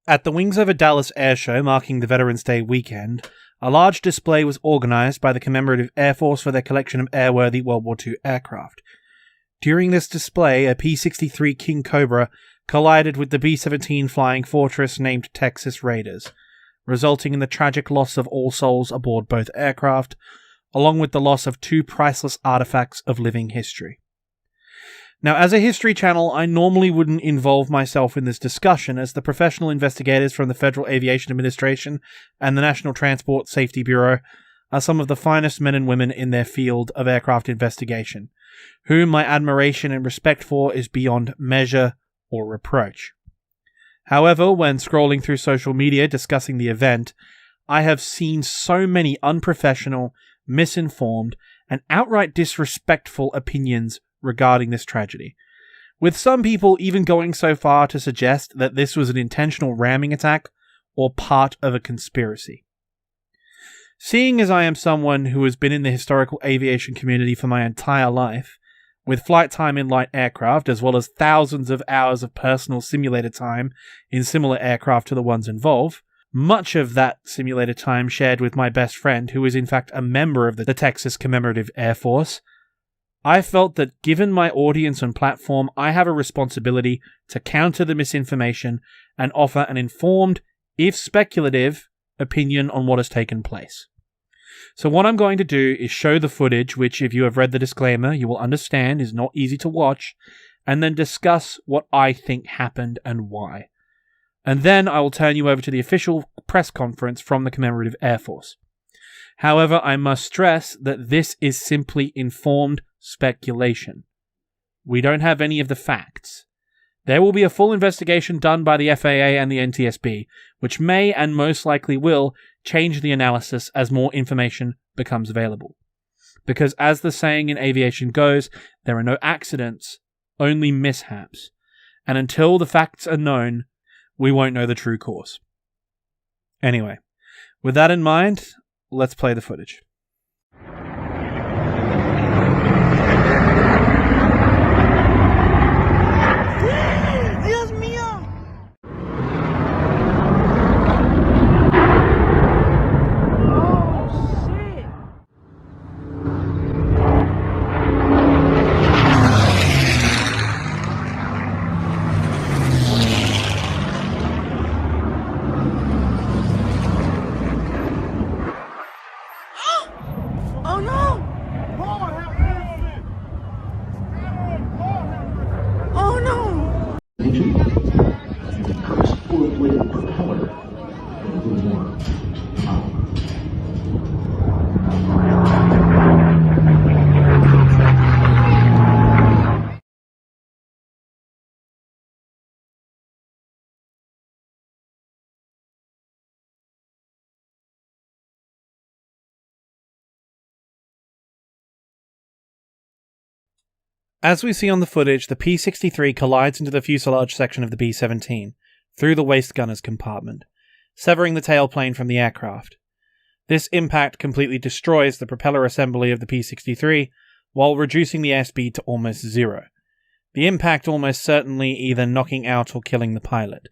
At the Wings Over Dallas Air Show marking the Veterans Day weekend, a large display was organised by the Commemorative Air Force for their collection of airworthy World War II aircraft. During this display, a P-63 King Cobra collided with the B-17 Flying Fortress named Texas Raiders, resulting in the tragic loss of all souls aboard both aircraft, along with the loss of two priceless artifacts of living history. Now, as a History channel, I normally wouldn't involve myself in this discussion, as the professional investigators from the Federal Aviation Administration and the National Transport Safety Bureau are some of the finest men and women in their field of aircraft investigation, whom my admiration and respect for is beyond measure or reproach. However, when scrolling through social media discussing the event, I have seen so many unprofessional, misinformed, and outright disrespectful opinions regarding this tragedy, with some people even going so far to suggest that this was an intentional ramming attack or part of a conspiracy. Seeing as I am someone who has been in the historical aviation community for my entire life, with flight time in light aircraft as well as thousands of hours of personal simulator time in similar aircraft to the ones involved, much of that simulator time shared with my best friend who is in fact a member of the Texas Commemorative Air Force, I felt that given my audience and platform, I have a responsibility to counter the misinformation and offer an informed, if speculative, opinion on what has taken place. So what I'm going to do is show the footage, which if you have read the disclaimer, you will understand is not easy to watch, and then discuss what I think happened and why. And then I will turn you over to the official press conference from the Commemorative Air Force. However, I must stress that this is simply informed speculation. We don't have any of the facts. There will be a full investigation done by the FAA and the NTSB, which may and most likely will change the analysis as more information becomes available. Because as the saying in aviation goes, there are no accidents, only mishaps. And until the facts are known, we won't know the true cause. Anyway, with that in mind, let's play the footage. As we see on the footage, the P-63 collides into the fuselage section of the B-17, through the waist gunner's compartment, severing the tailplane from the aircraft. This impact completely destroys the propeller assembly of the P-63, while reducing the airspeed to almost zero. The impact almost certainly either knocking out or killing the pilot.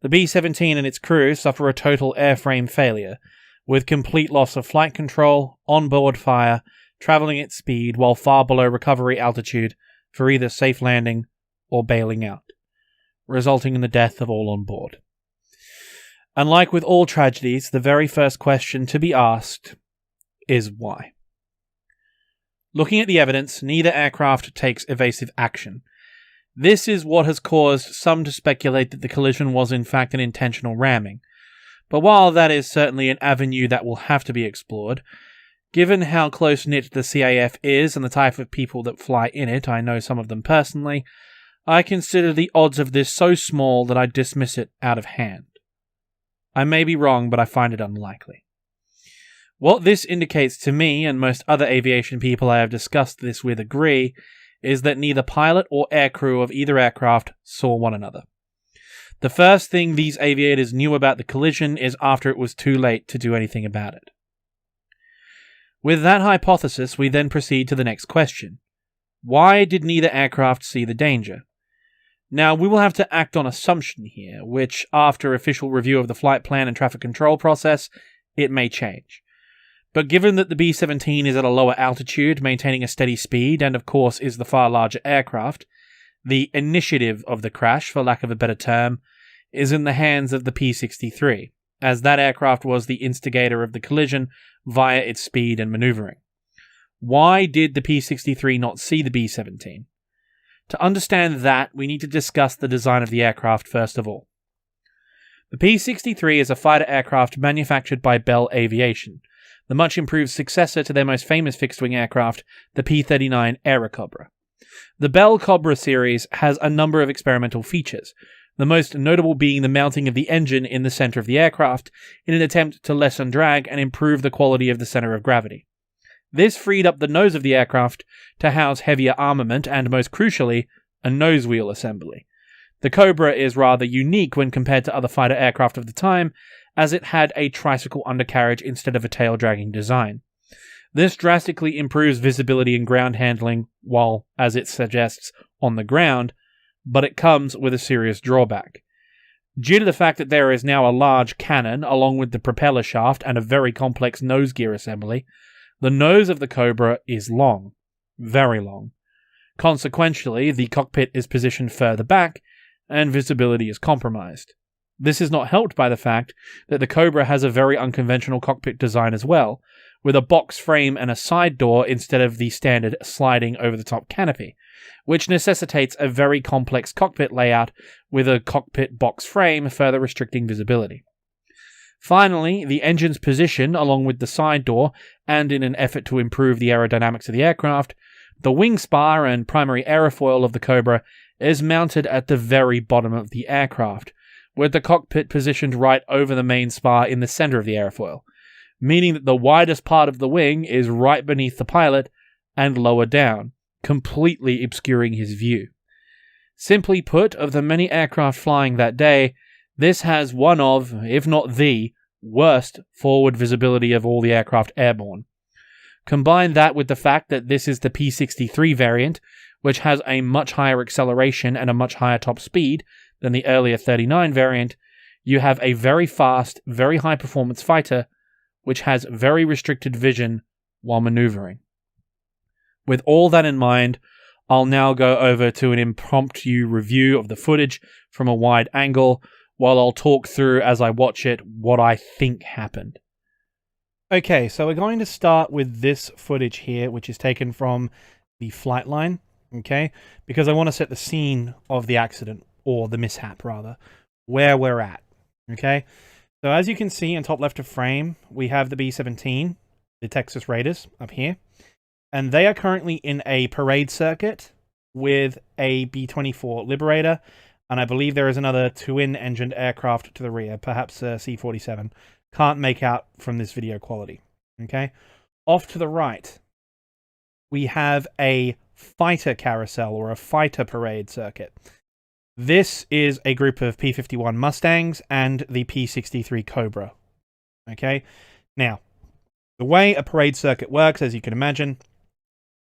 The B-17 and its crew suffer a total airframe failure, with complete loss of flight control, onboard fire, travelling at speed while far below recovery altitude for either safe landing or bailing out, resulting in the death of all on board. And like with all tragedies, the very first question to be asked is why. Looking at the evidence, neither aircraft takes evasive action. This is what has caused some to speculate that the collision was in fact an intentional ramming. But while that is certainly an avenue that will have to be explored, given how close-knit the CAF is and the type of people that fly in it, I know some of them personally, I consider the odds of this so small that I dismiss it out of hand. I may be wrong, but I find it unlikely. What this indicates to me, and most other aviation people I have discussed this with agree, is that neither pilot or aircrew of either aircraft saw one another. The first thing these aviators knew about the collision is after it was too late to do anything about it. With that hypothesis, we then proceed to the next question. Why did neither aircraft see the danger? Now, we will have to act on assumption here, which, after official review of the flight plan and traffic control process, it may change. But given that the B-17 is at a lower altitude, maintaining a steady speed, and of course is the far larger aircraft, the initiative of the crash, for lack of a better term, is in the hands of the P-63, as that aircraft was the instigator of the collision via its speed and maneuvering. Why did the P-63 not see the B-17? To understand that, we need to discuss the design of the aircraft first of all. The P-63 is a fighter aircraft manufactured by Bell Aviation, the much improved successor to their most famous fixed-wing aircraft, the P-39 Airacobra. The Bell Cobra series has a number of experimental features, the most notable being the mounting of the engine in the center of the aircraft in an attempt to lessen drag and improve the quality of the center of gravity. This freed up the nose of the aircraft to house heavier armament and, most crucially, a nose wheel assembly. The Cobra is rather unique when compared to other fighter aircraft of the time, as it had a tricycle undercarriage instead of a tail-dragging design. This drastically improves visibility and ground handling while, as it suggests, on the ground, but it comes with a serious drawback. Due to the fact that there is now a large cannon, along with the propeller shaft and a very complex nose gear assembly, the nose of the Cobra is long. Very long. Consequentially, the cockpit is positioned further back, and visibility is compromised. This is not helped by the fact that the Cobra has a very unconventional cockpit design as well, with a box frame and a side door instead of the standard sliding over-the-top canopy, which necessitates a very complex cockpit layout with a cockpit box frame further restricting visibility. Finally, the engine's position, along with the side door, and in an effort to improve the aerodynamics of the aircraft, the wing spar and primary aerofoil of the Cobra is mounted at the very bottom of the aircraft, with the cockpit positioned right over the main spar in the center of the airfoil, meaning that the widest part of the wing is right beneath the pilot and lower down, completely obscuring his view. Simply put, of the many aircraft flying that day, this has one of, if not the, worst forward visibility of all the aircraft airborne. Combine that with the fact that this is the P-63 variant, which has a much higher acceleration and a much higher top speed than the earlier 39 variant, you have a very fast, very high-performance fighter which has very restricted vision while maneuvering. With all that in mind, I'll now go over to an impromptu review of the footage from a wide angle, while I'll talk through as I watch it what I think happened. Okay, so we're going to start with this footage here, which is taken from the flight line, okay? Because I want to set the scene of the accident, or the mishap rather, where we're at, okay? So as you can see in top left of frame, we have the B-17, the Texas Raiders, up here. And they are currently in a parade circuit with a B-24 Liberator, and I believe there is another twin-engined aircraft to the rear, perhaps a C-47. Can't make out from this video quality. Okay? Off to the right, we have a fighter carousel, or a fighter parade circuit. This is a group of P-51 Mustangs and the P-63 Cobra. Okay? Now, the way a parade circuit works, as you can imagine,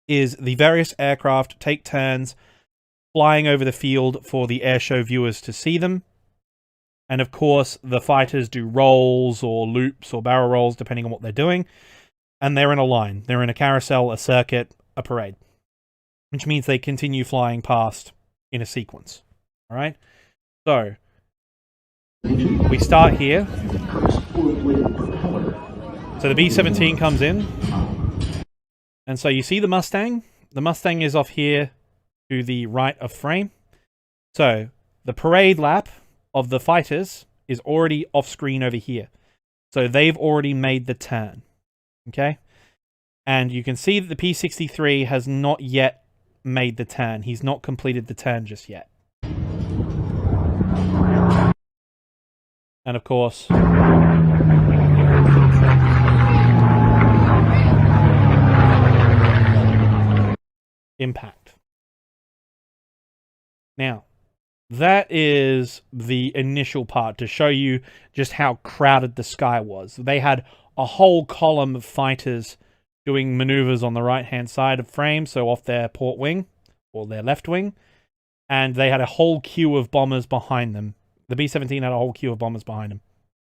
is the various aircraft take turns flying over the field for the airshow viewers to see them. And of course, the fighters do rolls or loops or barrel rolls, depending on what they're doing. And they're in a line. They're in a carousel, a circuit, a parade. Which means they continue flying past in a sequence. Alright? So, we start here. So the B-17 comes in. And so you see the Mustang. The Mustang is off here to the right of frame. So, the parade lap of the fighters is already off screen over here. So they've already made the turn. Okay? And you can see that the P-63 has not yet made the turn. He's not completed the turn just yet. And of course, impact. Now, that is the initial part to show you just how crowded the sky was. They had a whole column of fighters doing maneuvers on the right-hand side of frame, so off their port wing, or their left wing. and they had a whole queue of bombers behind them. The B-17 had a whole queue of bombers behind him.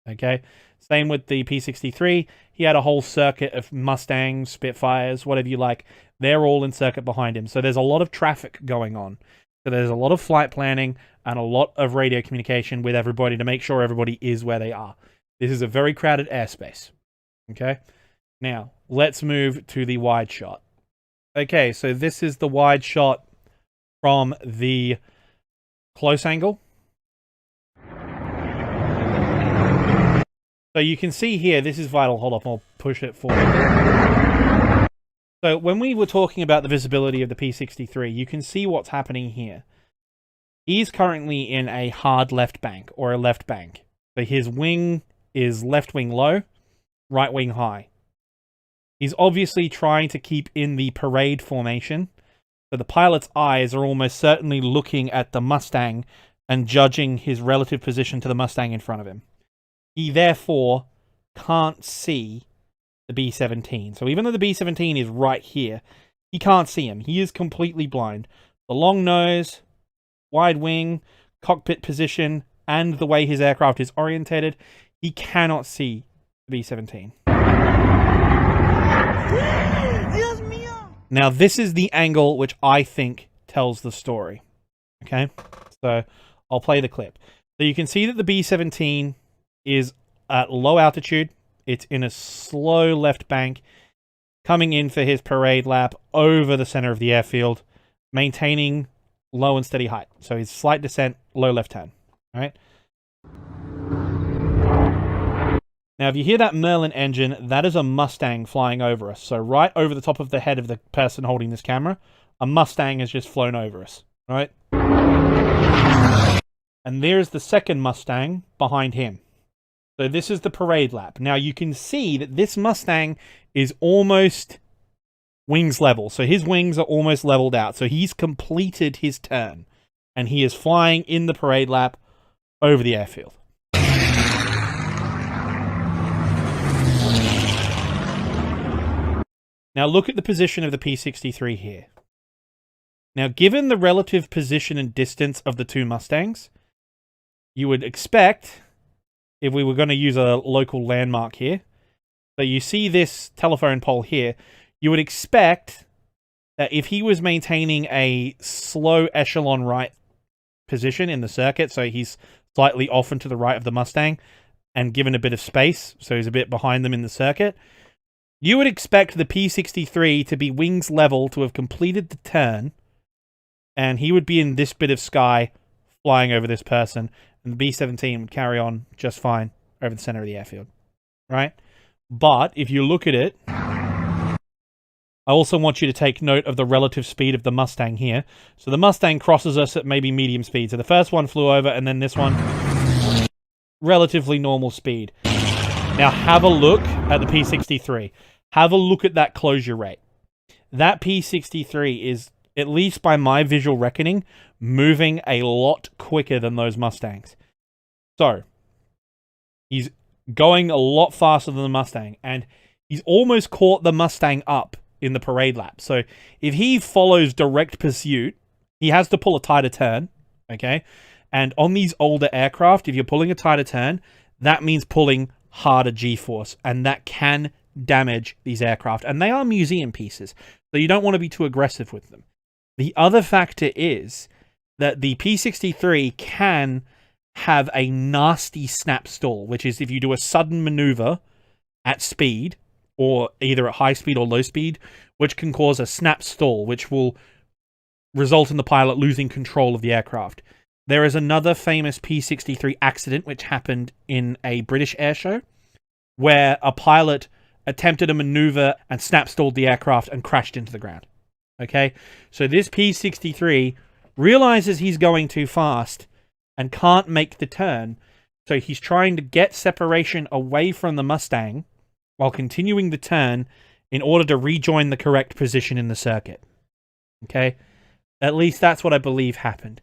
Okay? Same with the P-63. He had a whole circuit of Mustangs, Spitfires, whatever you like. They're all in circuit behind him. So there's a lot of traffic going on. So there's a lot of flight planning and a lot of radio communication with everybody to make sure everybody is where they are. This is a very crowded airspace. Okay? Now, let's move to the wide shot. Okay, so this is the wide shot from the close angle. So you can see here, this is vital. Hold up, I'll push it forward. So when we were talking about the visibility of the P-63, you can see what's happening here. He's currently in a hard left bank, or a left bank. So his wing is left wing low, right wing high. He's obviously trying to keep in the parade formation. So the pilot's eyes are almost certainly looking at the Mustang and judging his relative position to the Mustang in front of him. He therefore can't see the B-17. So even though the B-17 is right here, he can't see him. He is completely blind. The long nose, wide wing, cockpit position, and the way his aircraft is orientated, he cannot see the B-17. Now, this is the angle which I think tells the story. Okay? So, I'll play the clip. So you can see that the B-17 is at low altitude. It's in a slow left bank, coming in for his parade lap over the center of the airfield, maintaining low and steady height. So his slight descent, low left turn. All right. Now, if you hear that Merlin engine, that is a Mustang flying over us. So right over the top of the head of the person holding this camera, a Mustang has just flown over us. All right. And there's the second Mustang behind him. So this is the parade lap. Now you can see that this Mustang is almost wings level. So his wings are almost leveled out. So he's completed his turn. And he is flying in the parade lap over the airfield. Now look at the position of the P-63 here. Now given the relative position and distance of the two Mustangs, you would expect, if we were going to use a local landmark here, so you see this telephone pole here, you would expect that if he was maintaining a slow echelon right position in the circuit, so he's slightly off and to the right of the Mustang, and given a bit of space, so he's a bit behind them in the circuit, you would expect the P-63 to be wings level to have completed the turn, and he would be in this bit of sky flying over this person, and the B-17 would carry on just fine over the center of the airfield, right? But if you look at it, I also want you to take note of the relative speed of the Mustang here. So the Mustang crosses us at maybe medium speed. So the first one flew over, and then this one, relatively normal speed. Now have a look at the P-63. Have a look at that closure rate. That P-63 is, at least by my visual reckoning, moving a lot quicker than those Mustangs. So, he's going a lot faster than the Mustang, and he's almost caught the Mustang up in the parade lap. So, if he follows direct pursuit, he has to pull a tighter turn, okay? And on these older aircraft, if you're pulling a tighter turn, that means pulling harder G-force, and that can damage these aircraft. And they are museum pieces, so you don't want to be too aggressive with them. The other factor is that the P-63 can have a nasty snap stall, which is if you do a sudden maneuver at speed, or either at high speed or low speed, which can cause a snap stall, which will result in the pilot losing control of the aircraft. There is another famous P-63 accident which happened in a British airshow, where a pilot attempted a maneuver and snap stalled the aircraft and crashed into the ground. Okay, so this P-63 realizes he's going too fast and can't make the turn, so he's trying to get separation away from the Mustang while continuing the turn in order to rejoin the correct position in the circuit. Okay, at least that's what I believe happened.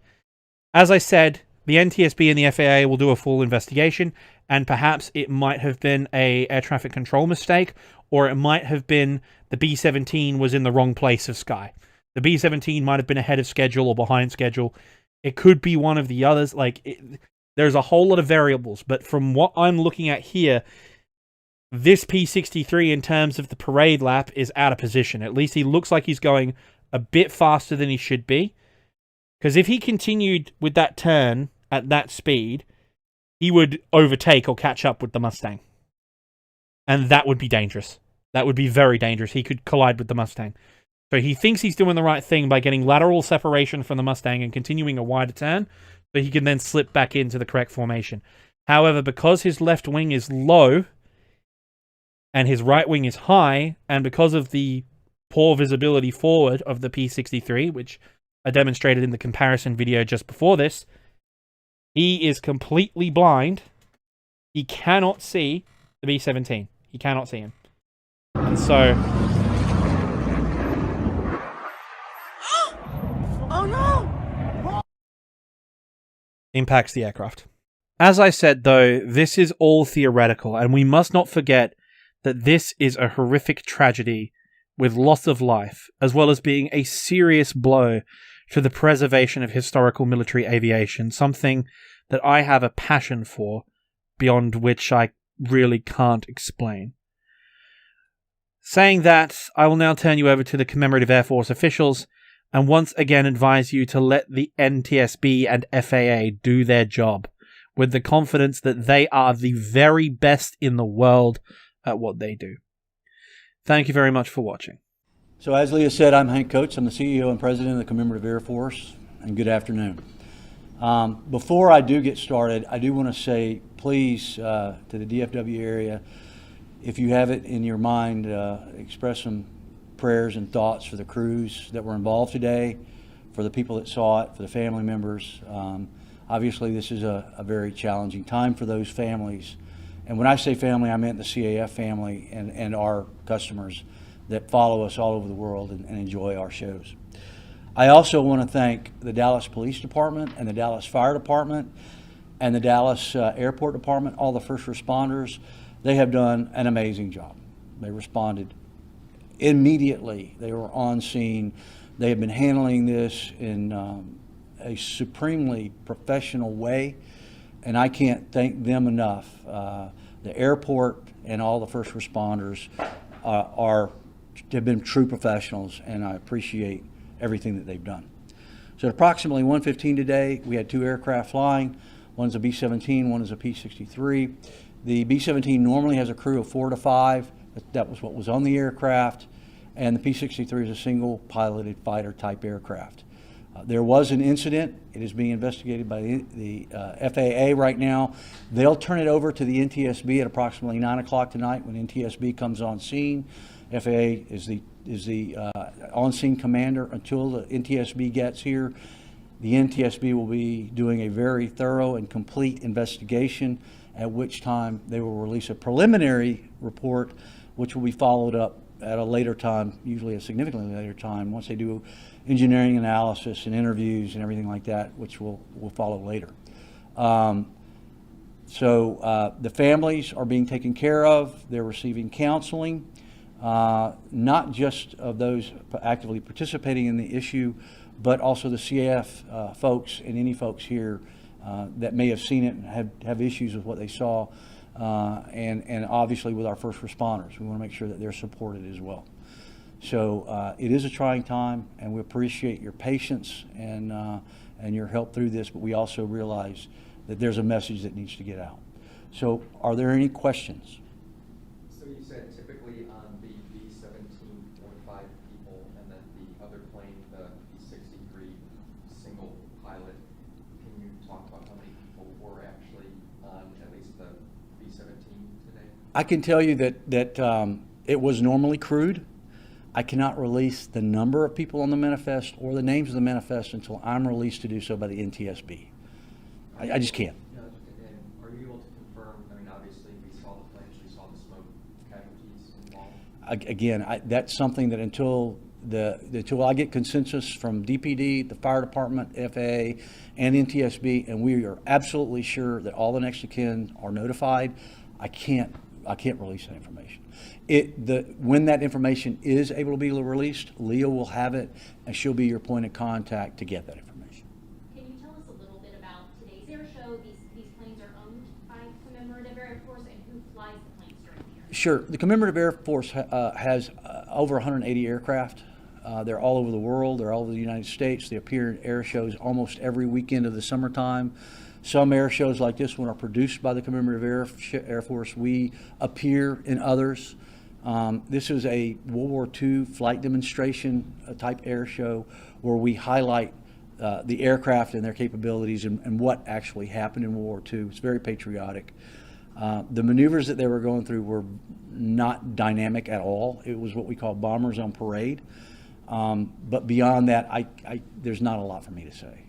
As I said, the NTSB and the FAA will do a full investigation, and perhaps it might have been a air traffic control mistake, or it might have been the B-17 was in the wrong place of sky. The B-17 might have been ahead of schedule or behind schedule. It could be one of the others. There's a whole lot of variables, but from what I'm looking at here, this P63 in terms of the parade lap is out of position. At least he looks like he's going a bit faster than he should be. Because if he continued with that turn at that speed, he would overtake or catch up with the Mustang. And that would be dangerous. That would be very dangerous. He could collide with the Mustang. So he thinks he's doing the right thing by getting lateral separation from the Mustang and continuing a wider turn, so he can then slip back into the correct formation. However, because his left wing is low and his right wing is high, and because of the poor visibility forward of the P63, which I demonstrated in the comparison video just before this, he is completely blind. He cannot see the B17. He cannot see him. And so... oh no! Impacts the aircraft. As I said, though, this is all theoretical, and we must not forget that this is a horrific tragedy with loss of life, as well as being a serious blow to the preservation of historical military aviation, something that I have a passion for, beyond which I really can't explain. Saying that, I will now turn you over to the commemorative Air Force officials, and once again advise you to let the NTSB and FAA do their job, with the confidence that they are the very best in the world at what they do. Thank you very much for watching. So as Leah said, I'm Hank Coates. I'm the CEO and President of the Commemorative Air Force, and good afternoon. Before I do get started, I do want to say, please, to the DFW area, if you have it in your mind, express some prayers and thoughts for the crews that were involved today, for the people that saw it, for the family members. Obviously, this is a very challenging time for those families. And when I say family, I meant the CAF family and our customers that follow us all over the world and enjoy our shows. I also want to thank the Dallas Police Department and the Dallas Fire Department and the Dallas Airport Department, all the first responders. They have done an amazing job. They responded immediately. They were on scene. They have been handling this in a supremely professional way, and I can't thank them enough. The airport and all the first responders have been true professionals, and I appreciate everything that they've done. So at approximately 1:15 today, we had two aircraft flying. One's a B-17, one is a P-63. The B-17 normally has a crew of 4 to 5. That was what was on the aircraft. And the P-63 is a single piloted fighter type aircraft. There was an incident. It is being investigated by the FAA right now. They'll turn it over to the NTSB at approximately 9 o'clock tonight when NTSB comes on scene. FAA is the on-scene commander until the NTSB gets here. The NTSB will be doing a very thorough and complete investigation, at which time they will release a preliminary report, which will be followed up at a later time, usually a significantly later time, once they do engineering analysis and interviews and everything like that, which will follow later. So the families are being taken care of. They're receiving counseling, not just of those actively participating in the issue, but also the CAF folks and any folks here that may have seen it and have issues with what they saw, and obviously with our first responders. We want to make sure that they're supported as well. So it is a trying time, and we appreciate your patience and your help through this, but we also realize that there's a message that needs to get out. So are there any questions? So you said typically on the B-17, 45 people, and then the other plane, the B-63 single pilot. Can you talk about how many people were actually on at least the B-17 today? I can tell you that it was normally crewed. I cannot release the number of people on the manifest or the names of the manifest until I'm released to do so by the NTSB. I just can't. Yeah, and are you able to confirm, I mean, obviously we saw the flames, we saw the smoke, casualties involved? Again, that's something that until I get consensus from DPD, the fire department, FAA, and NTSB, and we are absolutely sure that all the next of kin are notified, I can't release that information. When that information is able to be released, Leah will have it, and she'll be your point of contact to get that information. Can you tell Commemorative Air Force and who flies the planes during the year? Sure. The Commemorative Air Force has over 180 aircraft. They're all over the world. They're all over the United States. They appear in air shows almost every weekend of the summertime. Some air shows like this one are produced by the Commemorative Air Force. We appear in others. This is a World War II flight demonstration type air show where we highlight the aircraft and their capabilities and what actually happened in World War II. It's very patriotic. The maneuvers that they were going through were not dynamic at all. It was what we call bombers on parade. But beyond that, there's not a lot for me to say.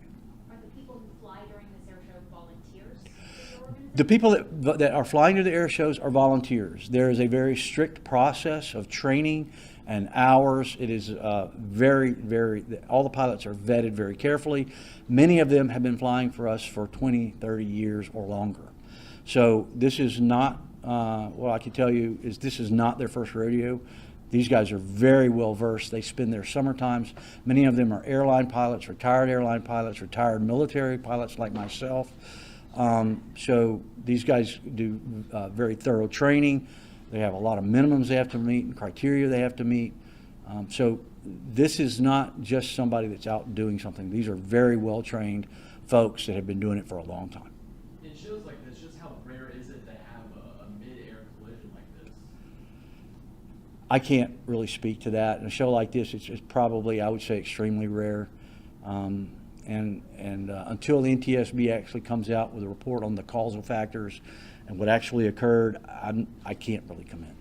Are the people who fly during this air show volunteers for your organization? The people that are flying to the air shows are volunteers. There is a very strict process of training and hours. It is very, all the pilots are vetted very carefully. Many of them have been flying for us for 20, 30 years or longer. So this is not, what I can tell you is this is not their first rodeo. These guys are very well versed. They spend their summer times. Many of them are airline pilots, retired military pilots like myself. So these guys do very thorough training. They have a lot of minimums they have to meet and criteria they have to meet. So this is not just somebody that's out doing something. These are very well trained folks that have been doing it for a long time. In shows like this, just how rare is it to have a mid-air collision like this? I can't really speak to that. In a show like this, it's probably, I would say, extremely rare. Until the NTSB actually comes out with a report on the causal factors and what actually occurred, I can't really comment.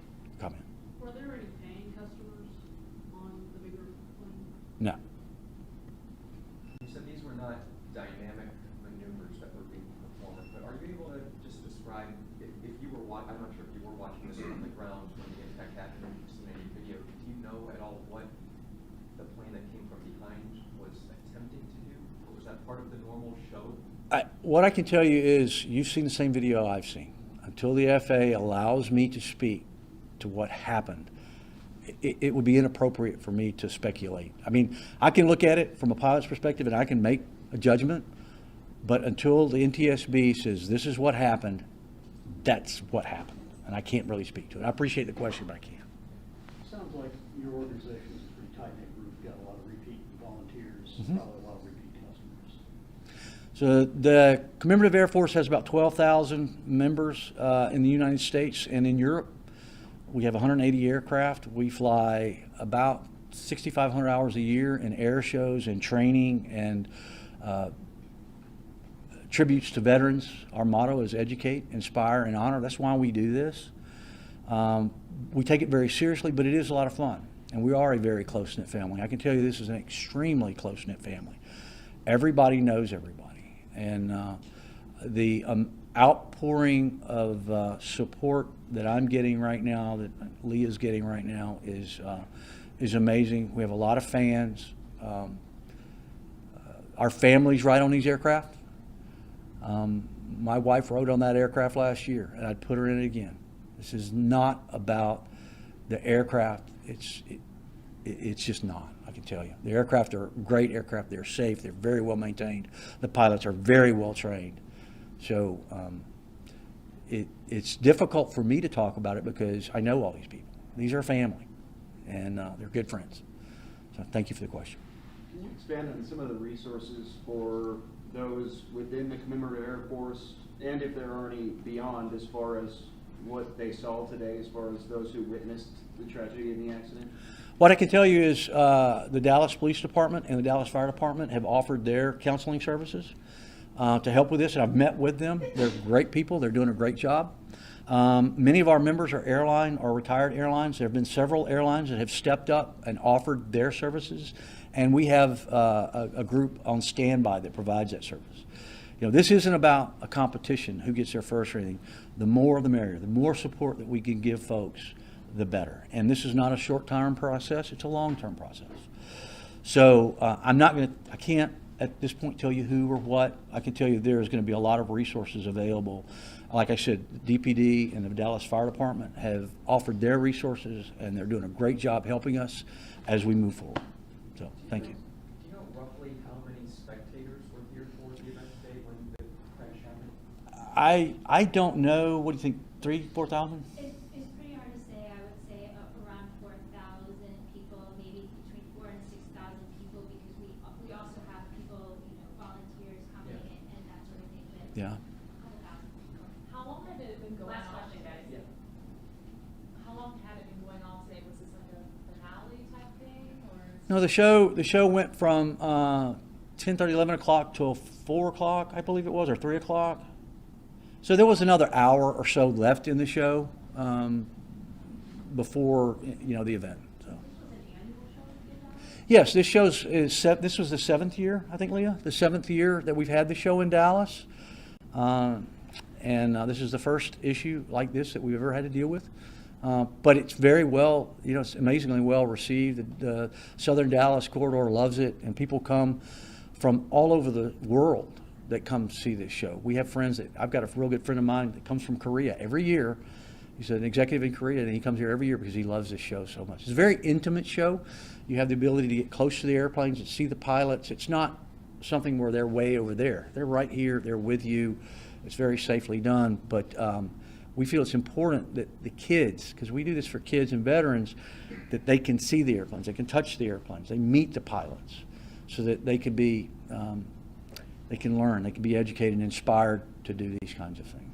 Were there any paying customers on the bigger plane? No. You said these were not dynamic maneuvers that were being performed, but are you able to just describe, if you were watching, I'm not sure if you were watching this on the ground when the impact happened, or you've seen any video, do you know at all what the plane that came from behind was attempting to do? Or was that part of the normal show? What I can tell you is you've seen the same video I've seen. Until the FAA allows me to speak to what happened, it would be inappropriate for me to speculate. I mean, I can look at it from a pilot's perspective and I can make a judgment, but until the NTSB says this is what happened, that's what happened. And I can't really speak to it. I appreciate the question, but I can't. Sounds like your organization is a pretty tight-knit group. You've got a lot of repeat volunteers, Mm-hmm. probably a lot of repeat customers. So the Commemorative Air Force has about 12,000 members in the United States and in Europe. We have 180 aircraft. We fly about 6,500 hours a year in air shows and training and tributes to veterans. Our motto is educate, inspire, and honor. That's why we do this. We take it very seriously, but it is a lot of fun. And we are a very close-knit family. I can tell you this is an extremely close-knit family. Everybody knows everybody. And the outpouring of support that I'm getting right now, that Leah's getting right now, is amazing. We have a lot of fans. Our families ride on these aircraft. My wife rode on that aircraft last year, and I'd put her in it again. This is not about the aircraft. It's just not, I can tell you. The aircraft are great aircraft. They're safe. They're very well maintained. The pilots are very well trained. So it's difficult for me to talk about it because I know all these people. These are family, and they're good friends. So thank you for the question. Can you expand on some of the resources for those within the Commemorative Air Force, and if there are any beyond, as far as what they saw today, as far as those who witnessed the tragedy in the accident? What I can tell you is the Dallas Police Department and the Dallas Fire Department have offered their counseling services to help with this, and I've met with them. They're great people. They're doing a great job. Many of our members are airline or retired airlines. There have been several airlines that have stepped up and offered their services, and we have a group on standby that provides that service. You know, this isn't about a competition, who gets there first or anything. The more the merrier. The more support that we can give folks, the better. And this is not a short-term process, it's a long-term process. So I can't at this point tell you who or what. I can tell you there's going to be a lot of resources available. Like I said, DPD and the Dallas Fire Department have offered their resources, and they're doing a great job helping us as we move forward. So, thank you. Do you know roughly how many spectators were here for the event today when the crash happened? I don't know. What do you think? 4,000? It's pretty hard to say. I would say around 4,000 people, maybe between 4,000 and 6,000 people, because we also have people, volunteers coming in and that sort of thing. But Yeah. a couple thousand people. How long had it been going Last on? question, guys. Yeah. How long had it been going on today? Was this like a finale type thing, or? No, the show went from 10:30, 11 o'clock till 4 o'clock, I believe it was, or 3 o'clock. So there was another hour or so left in the show before the event. So. This was an annual show that did that? Yes, this was the 7th year, I think, Leah, the 7th year that we've had the show in Dallas, and this is the first issue like this that we've ever had to deal with. But it's very well, it's amazingly well received. The Southern Dallas corridor loves it, and people come from all over the world that come see this show. We have friends I've got a real good friend of mine that comes from Korea every year. He's an executive in Korea, and he comes here every year because he loves this show so much. It's a very intimate show. You have the ability to get close to the airplanes and see the pilots. It's not something where they're way over there. They're right here. They're with you. It's very safely done. But we feel it's important that the kids, because we do this for kids and veterans, that they can see the airplanes, they can touch the airplanes, they meet the pilots, so that they can be, they can learn, they can be educated and inspired to do these kinds of things.